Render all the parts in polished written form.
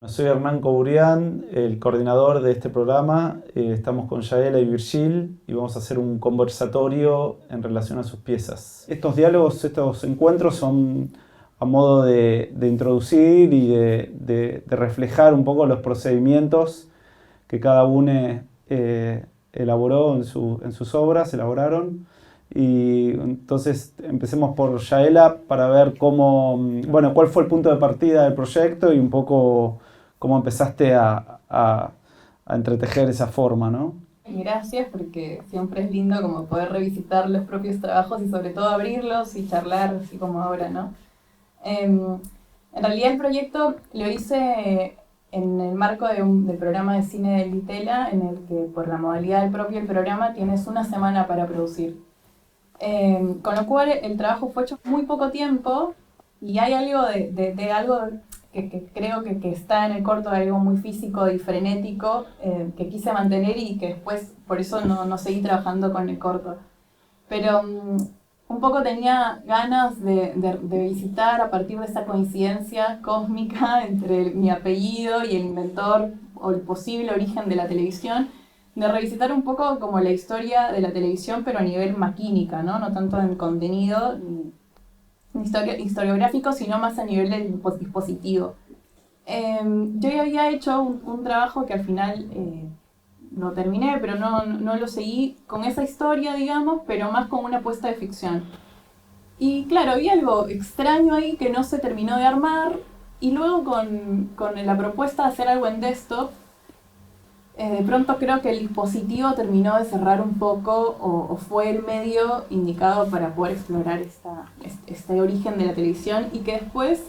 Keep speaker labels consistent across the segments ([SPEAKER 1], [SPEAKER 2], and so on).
[SPEAKER 1] Soy Hernán Coburrián, el coordinador de este programa. Estamos con Yaela y Virgil y vamos a hacer un conversatorio en relación a sus piezas. Estos diálogos, estos encuentros son a modo de introducir y de reflejar un poco los procedimientos que cada uno elaboró en sus obras, elaboraron. Y entonces empecemos por Yaela para ver cuál fue el punto de partida del proyecto y un poco cómo empezaste a entretejer esa forma, ¿no?
[SPEAKER 2] Gracias, porque siempre es lindo como poder revisitar los propios trabajos y sobre todo abrirlos y charlar, así como ahora, ¿no? En realidad el proyecto lo hice en el marco del programa de cine de Litela, en el que por la modalidad del propio programa tienes una semana para producir. Con lo cual el trabajo fue hecho muy poco tiempo y hay algo de algo que creo que está en el corto, algo muy físico y frenético que quise mantener y que después por eso no seguí trabajando con el corto. Pero un poco tenía ganas de visitar a partir de esa coincidencia cósmica entre mi apellido y el inventor o el posible origen de la televisión, de revisitar un poco como la historia de la televisión, pero a nivel maquínica, ¿no? No tanto en contenido historiográfico, sino más a nivel del dispositivo. Yo ya había hecho un trabajo que al final lo terminé, pero no lo seguí con esa historia, digamos, pero más como una apuesta de ficción. Y claro, había algo extraño ahí que no se terminó de armar, y luego con la propuesta de hacer algo en desktop, de pronto creo que el dispositivo terminó de cerrar un poco o fue el medio indicado para poder explorar este origen de la televisión y que después,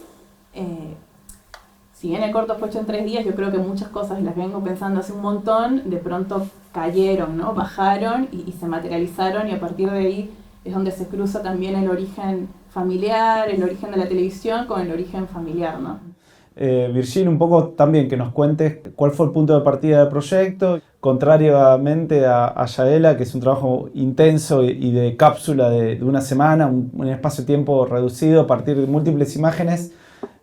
[SPEAKER 2] si bien el corto fue hecho en 3 días, yo creo que muchas cosas las vengo pensando hace un montón, de pronto cayeron, ¿no? Bajaron y se materializaron y a partir de ahí es donde se cruza también el origen familiar, el origen de la televisión con el origen familiar, ¿no?
[SPEAKER 1] Virgil, un poco también que nos cuentes cuál fue el punto de partida del proyecto, contrariamente a Yaela, que es un trabajo intenso y de cápsula de una semana, un espacio-tiempo reducido a partir de múltiples imágenes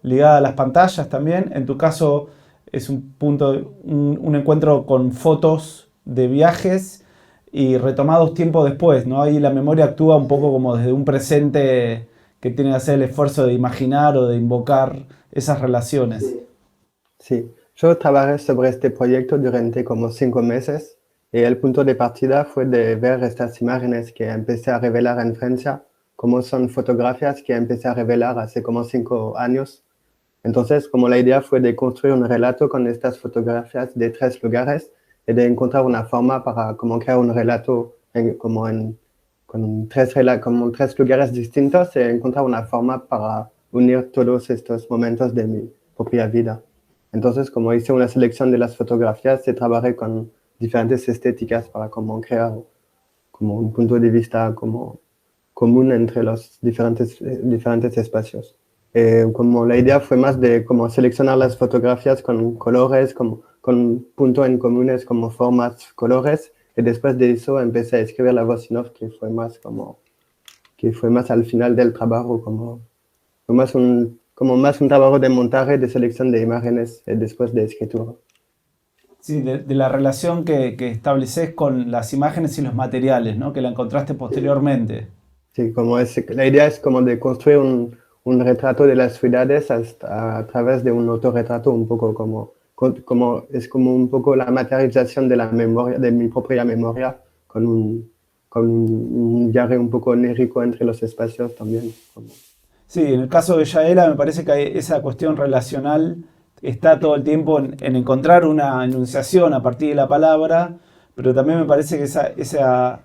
[SPEAKER 1] ligadas a las pantallas también. En tu caso es un encuentro con fotos de viajes y retomados tiempo después, ¿no? Ahí la memoria actúa un poco como desde un presente que tiene que hacer el esfuerzo de imaginar o de invocar esas relaciones.
[SPEAKER 3] Sí, sí. Yo trabajé sobre este proyecto durante como 5 meses y el punto de partida fue de ver estas imágenes que empecé a revelar en Francia, como son fotografías que empecé a revelar hace como 5 años. Entonces, como la idea fue de construir un relato con estas fotografías de 3 lugares y de encontrar una forma para como crear un relato con 3 lugares distintos y encontrar una forma para unir todos estos momentos de mi propia vida. Entonces, como hice una selección de las fotografías, trabajé con diferentes estéticas para como crear como un punto de vista como común entre los diferentes espacios. Como la idea fue más de como seleccionar las fotografías con colores, con puntos en comunes como formas, colores, y después de eso empecé a escribir la voz en off que fue más al final del trabajo, fue más un trabajo de montaje, de selección de imágenes después de escritura.
[SPEAKER 1] Sí, de la relación que estableces con las imágenes y los materiales, ¿no? Que la encontraste posteriormente.
[SPEAKER 3] Sí, la idea es como de construir un retrato de las ciudades a través de un autorretrato, un poco es como un poco la materialización de la memoria, de mi propia memoria, con un viaje un poco onírico entre los espacios también.
[SPEAKER 1] Sí, en el caso de Yaela me parece que esa cuestión relacional está todo el tiempo en encontrar una enunciación a partir de la palabra, pero también me parece que esa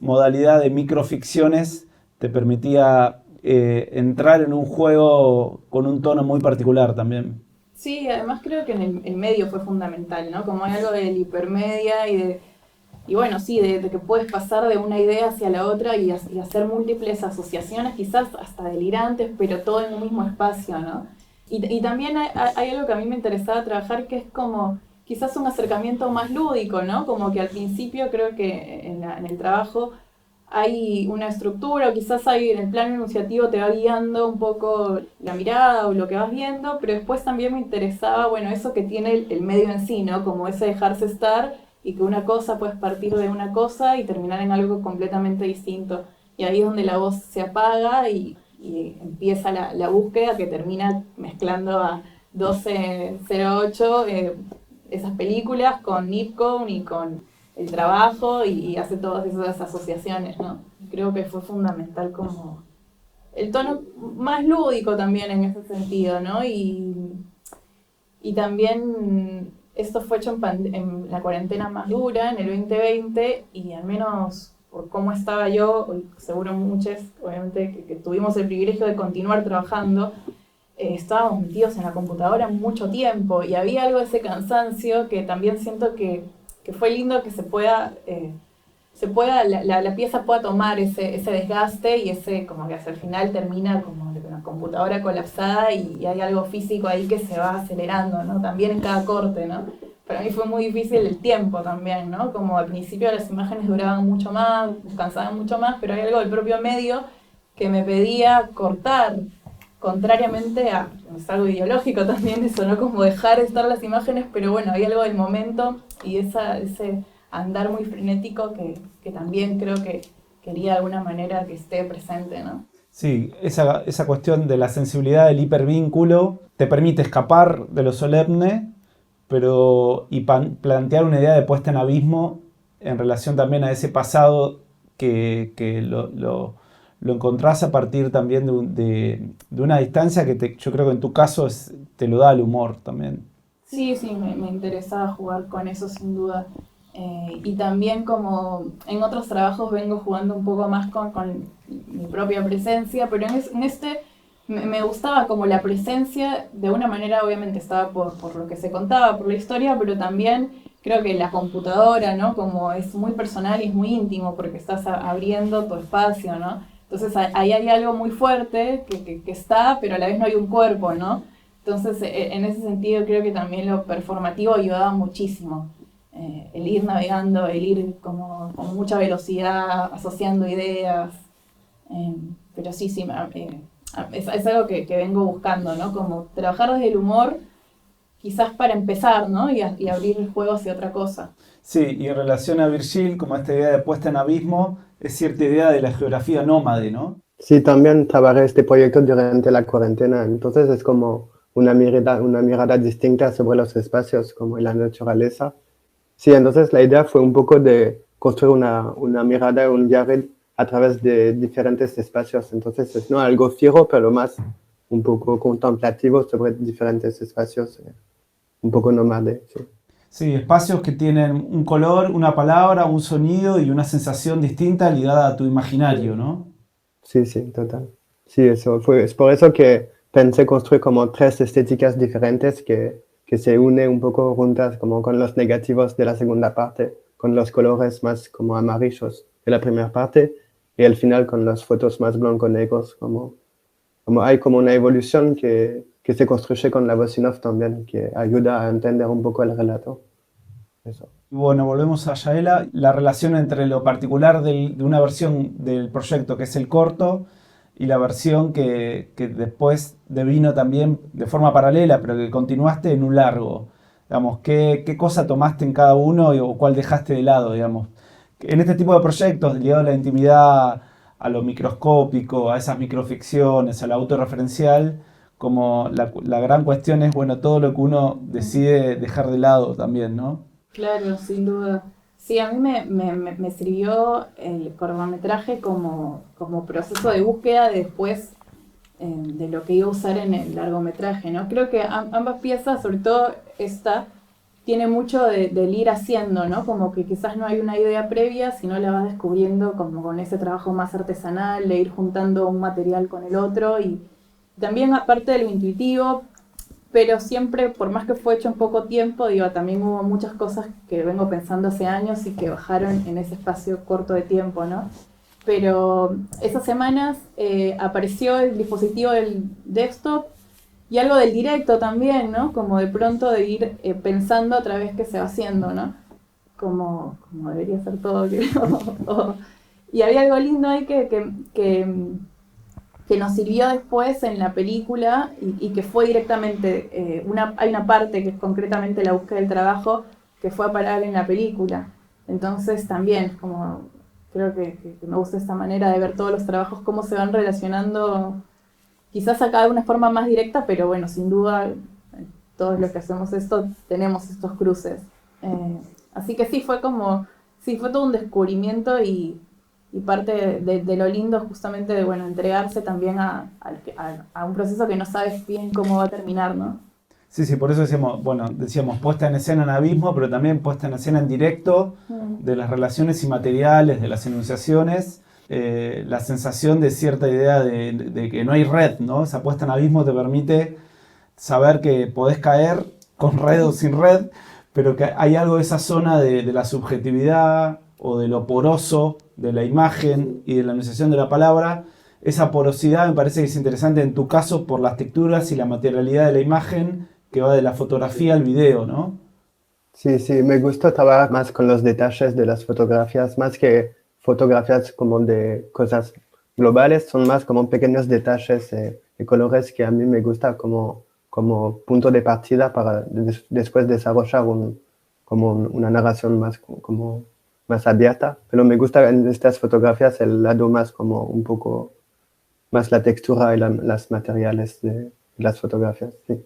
[SPEAKER 1] modalidad de microficciones te permitía entrar en un juego con un tono muy particular también.
[SPEAKER 2] Sí, además creo que en el medio fue fundamental, ¿no? Como hay algo del hipermedia y bueno, sí, de que puedes pasar de una idea hacia la otra y hacer múltiples asociaciones, quizás hasta delirantes, pero todo en un mismo espacio, ¿no? Y también hay algo que a mí me interesaba trabajar, que es como quizás un acercamiento más lúdico, ¿no? Como que al principio creo que en el trabajo hay una estructura, o quizás hay en el plano enunciativo te va guiando un poco la mirada o lo que vas viendo, pero después también me interesaba, bueno, eso que tiene el medio en sí, ¿no? Como ese dejarse estar y que una cosa puedes partir de una cosa y terminar en algo completamente distinto. Y ahí es donde la voz se apaga y empieza la búsqueda que termina mezclando a 1208 esas películas con Nipkow y con el trabajo y hace todas esas asociaciones, ¿no? Creo que fue fundamental como el tono más lúdico también en ese sentido, ¿no? Y también esto fue hecho en la cuarentena más dura, en el 2020, y al menos por cómo estaba yo, seguro muchos, obviamente, que tuvimos el privilegio de continuar trabajando, estábamos metidos en la computadora mucho tiempo y había algo de ese cansancio que también siento que fue lindo que la pieza pueda tomar ese desgaste y ese como que hacia el final termina como la computadora colapsada y hay algo físico ahí que se va acelerando, ¿no? También en cada corte, ¿no? Para mí fue muy difícil el tiempo también, ¿no? Como al principio las imágenes duraban mucho más, cansaban mucho más, pero hay algo del propio medio que me pedía cortar, contrariamente a, es algo ideológico también eso, ¿no? Como dejar estar las imágenes, pero bueno, hay algo del momento y ese andar muy frenético que también creo que quería de alguna manera que esté presente, ¿no?
[SPEAKER 1] Sí, esa cuestión de la sensibilidad del hipervínculo te permite escapar de lo solemne, pero plantear una idea de puesta en abismo en relación también a ese pasado que lo encontrás a partir también de una distancia que yo creo que en tu caso te lo da el humor también.
[SPEAKER 2] Sí, me interesaba jugar con eso sin duda. Y también como en otros trabajos vengo jugando un poco más con mi propia presencia, pero en este me gustaba como la presencia, de una manera obviamente estaba por lo que se contaba, por la historia, pero también creo que la computadora, ¿no? Como es muy personal y es muy íntimo porque estás abriendo tu espacio, ¿no? Entonces ahí hay algo muy fuerte que está, pero a la vez no hay un cuerpo, ¿no? Entonces en ese sentido creo que también lo performativo ayudaba muchísimo. El ir navegando, el ir como con mucha velocidad, asociando ideas. Pero sí, es algo que vengo buscando, ¿no? Como trabajar desde el humor, quizás para empezar, ¿no? Y abrir el juego hacia otra cosa.
[SPEAKER 1] Sí, y en relación a Virgil, como esta idea de puesta en abismo, es cierta idea de la geografía nómade, ¿no?
[SPEAKER 3] Sí, también trabajé este proyecto durante la cuarentena, entonces es como una mirada distinta sobre los espacios, como la naturaleza. Sí, entonces la idea fue un poco de construir una mirada, un viaje a través de diferentes espacios. Entonces es no algo fijo, pero más un poco contemplativo sobre diferentes espacios, un poco nómade. Sí.
[SPEAKER 1] Sí, espacios que tienen un color, una palabra, un sonido y una sensación distinta ligada a tu imaginario, ¿no?
[SPEAKER 3] Sí, total. Sí, es por eso que pensé construir como 3 estéticas diferentes que se unen un poco juntas, como con los negativos de la segunda parte, con los colores más como amarillos de la primera parte, y al final con las fotos más blanco-negros, como hay como una evolución que se construye con la voz in off también, que ayuda a entender un poco el relato. Eso.
[SPEAKER 1] Bueno, volvemos a Yaela. La relación entre lo particular de una versión del proyecto, que es el corto, y la versión que después devino también de forma paralela, pero que continuaste en un largo. Digamos, ¿qué cosa tomaste en cada uno o cuál dejaste de lado, digamos? En este tipo de proyectos, ligados a la intimidad, a lo microscópico, a esas microficciones, a lo autorreferencial, como la gran cuestión es, bueno, todo lo que uno decide dejar de lado también, ¿no?
[SPEAKER 2] Claro, sin duda. Sí, a mí me sirvió el cortometraje como proceso de búsqueda después de lo que iba a usar en el largometraje, ¿no? Creo que ambas piezas, sobre todo esta, tiene mucho del ir haciendo, ¿no? Como que quizás no hay una idea previa, sino la vas descubriendo como con ese trabajo más artesanal, de ir juntando un material con el otro y también aparte de lo intuitivo, pero siempre, por más que fue hecho en poco tiempo, digo, también hubo muchas cosas que vengo pensando hace años y que bajaron en ese espacio corto de tiempo, ¿no? Pero esas semanas apareció el dispositivo del desktop y algo del directo también, ¿no? Como de pronto de ir pensando otra vez qué se va haciendo, ¿no? Como debería ser todo, creo. Y había algo lindo ahí que nos sirvió después en la película y que fue directamente, hay una parte que es concretamente la búsqueda del trabajo que fue a parar en la película. Entonces también, como creo que me gusta esta manera de ver todos los trabajos, cómo se van relacionando, quizás acá de una forma más directa, pero bueno, sin duda, todos los que hacemos esto tenemos estos cruces. Así que sí, fue todo un descubrimiento y parte de lo lindo justamente de, bueno, entregarse también a un proceso que no sabes bien cómo va a terminar, ¿no?
[SPEAKER 1] Sí, por eso decíamos puesta en escena en abismo, pero también puesta en escena en directo de las relaciones inmateriales, de las enunciaciones, la sensación de cierta idea de que no hay red, ¿no? Esa puesta en abismo te permite saber que podés caer con red o sin red, pero que hay algo de esa zona de la subjetividad o de lo poroso de la imagen y de la enunciación de la palabra. Esa porosidad me parece que es interesante en tu caso por las texturas y la materialidad de la imagen que va de la fotografía al video, ¿no?
[SPEAKER 3] Sí, me gusta trabajar más con los detalles de las fotografías, más que fotografías como de cosas globales, son más como pequeños detalles de colores que a mí me gusta como punto de partida para después desarrollar una narración más abierta. Pero me gusta en estas fotografías el lado más como un poco más la textura y las materiales de las fotografías, sí.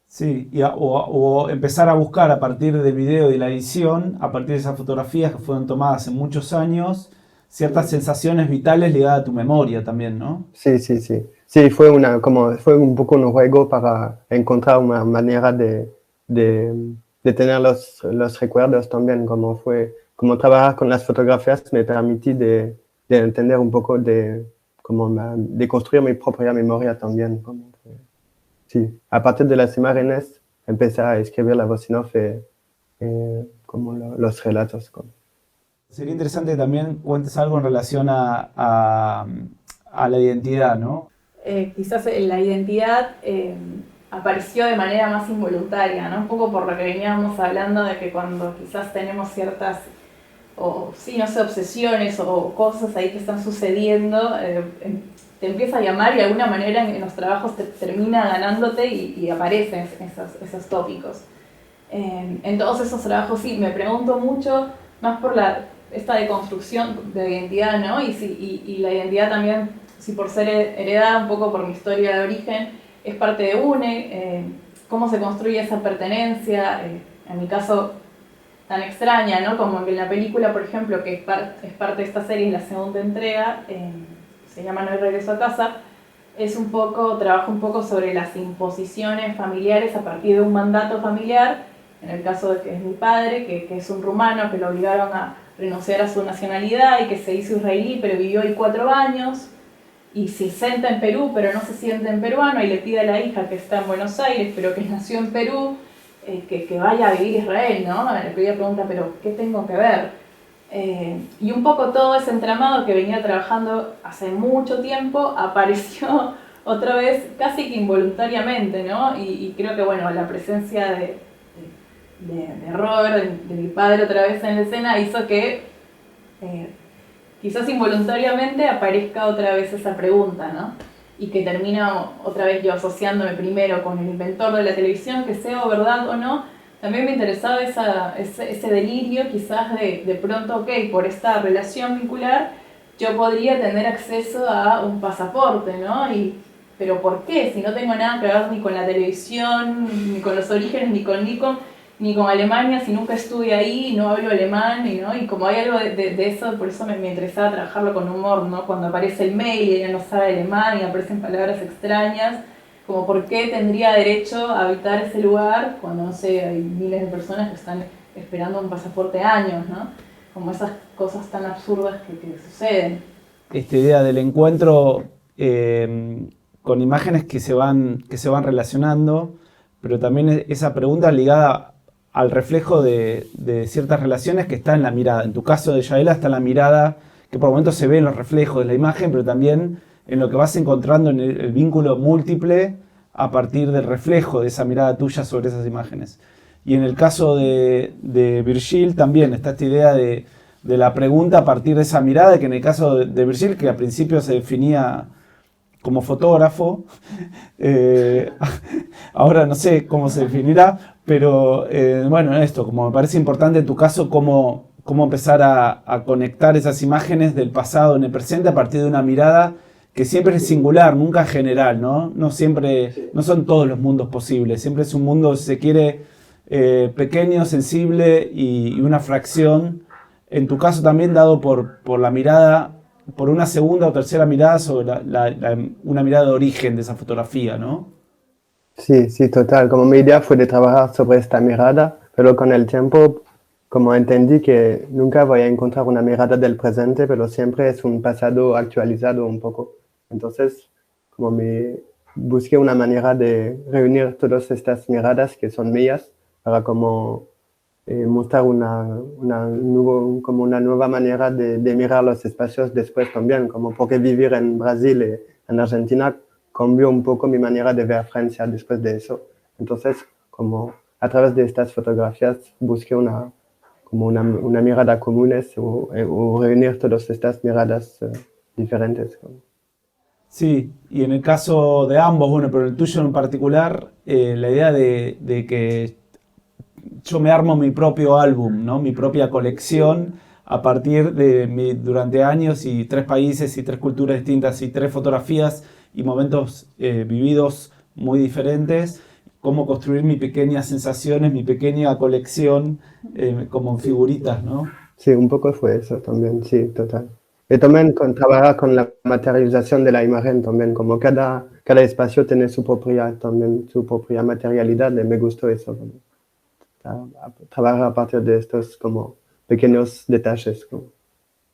[SPEAKER 1] Sí, o empezar a buscar a partir del video y la edición, a partir de esas fotografías que fueron tomadas hace muchos años, ciertas sensaciones vitales ligadas a tu memoria también, ¿no?
[SPEAKER 3] Sí. Sí, fue un poco un juego para encontrar una manera de tener los recuerdos también, como trabajar con las fotografías me permití de entender un poco de construir mi propia memoria también. Sí, a partir de las imágenes empecé a escribir la voz en off los relatos.
[SPEAKER 1] Sería interesante que también cuentes algo en relación a la identidad, ¿no?
[SPEAKER 2] Quizás la identidad apareció de manera más involuntaria, ¿no? Un poco por lo que veníamos hablando de que cuando quizás tenemos ciertas, obsesiones o cosas ahí que están sucediendo, te empieza a llamar y de alguna manera en los trabajos te termina ganándote y aparecen esos tópicos. En todos esos trabajos sí, me pregunto mucho más por esta deconstrucción de identidad, ¿no? Y la identidad también, si por ser heredada un poco por mi historia de origen, es parte de UNE, cómo se construye esa pertenencia, en mi caso tan extraña, ¿no? Como en la película, por ejemplo, que es parte de esta serie, la segunda entrega, se llama No hay regreso a casa, trabaja un poco sobre las imposiciones familiares a partir de un mandato familiar, en el caso de que es mi padre, que es un rumano, que lo obligaron a renunciar a su nacionalidad y que se hizo israelí, pero vivió ahí 4 años, y se sienta en Perú, pero no se siente en peruano, y le pide a la hija que está en Buenos Aires, pero que nació en Perú, que vaya a vivir a Israel, ¿no? La ella pregunta, pero ¿qué tengo que ver? Y un poco todo ese entramado que venía trabajando hace mucho tiempo apareció otra vez casi que involuntariamente, ¿no? Y creo que, bueno, la presencia de Robert, de mi padre otra vez en la escena, hizo que quizás involuntariamente aparezca otra vez esa pregunta, ¿no? Y que termina otra vez yo asociándome primero con el inventor de la televisión, que sea verdad o no. También me interesaba ese delirio quizás de pronto, ok, por esta relación vincular, yo podría tener acceso a un pasaporte, ¿no? Pero ¿por qué? Si no tengo nada que ver ni con la televisión, ni con los orígenes, ni con Alemania, si nunca estuve ahí, no hablo alemán, ¿no? Y como hay algo de eso, por eso me interesaba trabajarlo con humor, ¿no? Cuando aparece el mail y ella no sabe alemán y aparecen palabras extrañas, como por qué tendría derecho a habitar ese lugar cuando, no sé, hay miles de personas que están esperando un pasaporte años, ¿no? Como esas cosas tan absurdas que suceden.
[SPEAKER 1] Esta idea del encuentro con imágenes que se van relacionando, pero también esa pregunta ligada al reflejo de ciertas relaciones que está en la mirada. En tu caso de Yaela está en la mirada, que por momentos se ve en los reflejos de la imagen, pero también en lo que vas encontrando en el vínculo múltiple a partir del reflejo de esa mirada tuya sobre esas imágenes. Y en el caso de Virgil también está esta idea de de la pregunta a partir de esa mirada, que en el caso de Virgil, que al principio se definía como fotógrafo, ahora no sé cómo se definirá, pero bueno, esto, como me parece importante en tu caso, cómo empezar a conectar esas imágenes del pasado en el presente a partir de una mirada que siempre es singular, nunca general, ¿no? No siempre, no son todos los mundos posibles, siempre es un mundo, si se quiere, pequeño, sensible y una fracción, en tu caso también dado por la mirada, por una segunda o tercera mirada sobre una mirada de origen de esa fotografía, ¿no?
[SPEAKER 3] Sí, sí, total. Como mi idea fue de trabajar sobre esta mirada, pero con el tiempo, como entendí que nunca voy a encontrar una mirada del presente, pero siempre es un pasado actualizado un poco. Entonces, como me busqué una manera de reunir todas estas miradas que son mías para como mostrar como una nueva manera de mirar los espacios después también, como porque vivir en Brasil y en Argentina cambió un poco mi manera de ver Francia después de eso. Entonces, como a través de estas fotografías busqué como una mirada comunes o reunir todas estas miradas diferentes.
[SPEAKER 1] Sí, y en el caso de ambos, bueno, pero el tuyo en particular, la idea de que yo me armo mi propio álbum, ¿no? Mi propia colección a partir de durante años y 3 países y 3 culturas distintas y 3 fotografías y momentos vividos muy diferentes, cómo construir mis pequeñas sensaciones, mi pequeña colección como en figuritas, ¿no?
[SPEAKER 3] Sí, un poco fue eso también, sí, total. Y también trabajar con la materialización de la imagen también, como cada espacio tiene su propia materialidad, y me gustó eso. Trabajar a partir de estos como pequeños detalles.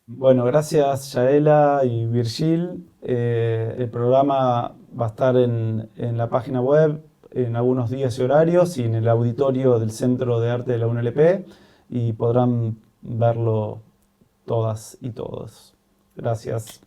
[SPEAKER 1] Bueno, gracias Yaela y Virgil. El programa va a estar en la página web en algunos días y horarios y en el auditorio del Centro de Arte de la UNLP y podrán verlo todas y todos. Gracias.